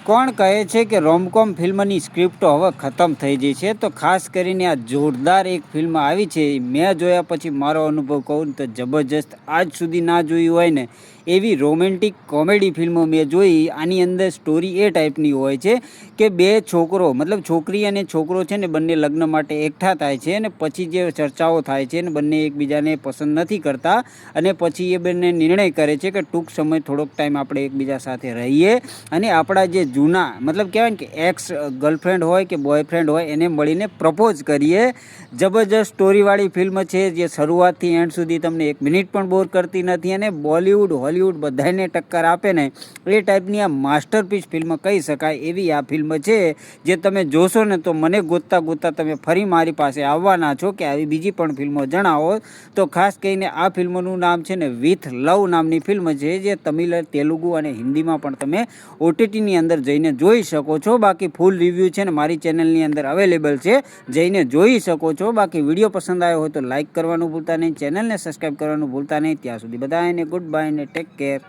કોણ કહે છે કે રોમકોમ ફિલ્મની સ્ક્રિપ્ટો હવે ખતમ થઈ ગઈ છે? તો ખાસ કરીને આ જોરદાર એક ફિલ્મ આવી છે. મેં જોયા પછી મારો અનુભવ કહું તો જબરજસ્ત, આજ સુધી ના જોયું હોય ને એવી રોમેન્ટિક કોમેડી ફિલ્મો મેં જોઈ. આની અંદર સ્ટોરી એ ટાઈપની હોય છે કે બે છોકરો, મતલબ છોકરી અને છોકરો છે ને, બંને લગ્ન માટે એકઠા થાય છે અને પછી જે ચર્ચાઓ થાય છે ને, બંને એકબીજાને પસંદ નથી કરતા અને પછી એ બંને નિર્ણય કરે છે કે ટૂંક સમય થોડોક ટાઈમ આપણે એકબીજા સાથે રહીએ અને આપણા જે જૂના, મતલબ કહેવાય ને કે એક્સ ગર્લફ્રેન્ડ હોય કે બોયફ્રેન્ડ હોય એને મળીને પ્રપોઝ કરીએ. જબરજસ્ત સ્ટોરીવાળી ફિલ્મ છે જે શરૂઆતથી એન્ડ સુધી તમને એક મિનિટ પણ બોર કરતી નથી અને બોલિવૂડ હોલિવૂડ બધાને ટક્કર આપે ને એ ટાઈપની આ માસ્ટરપીસ ફિલ્મ કહી શકાય એવી આ ફિલ્મ છે. જે તમે જોશો ને તો મને ગોતતા ગોતતા તમે ફરી મારી પાસે આવવાના છો કે આવી બીજી પણ ફિલ્મો જણાવો. તો ખાસ કરીને આ ફિલ્મનું નામ છે ને વિથ લવ નામની ફિલ્મ છે, જે તમિલ, તેલુગુ અને હિન્દીમાં પણ તમે ઓટીટીની અંદર જઈને જોઈ શકો છો. બાકી ફૂલ રિવ્યૂ છે ને મારી ચેનલની અંદર અવેલેબલ છે, જઈને જોઈ શકો છો. બાકી વિડીયો પસંદ આવ્યો હોય તો લાઇક કરવાનું ભૂલતા નહીં, ચેનલને સબસ્ક્રાઈબ કરવાનું ભૂલતા નહીં. ત્યાં સુધી બધાને ગુડ બાય ને ટેક કેર.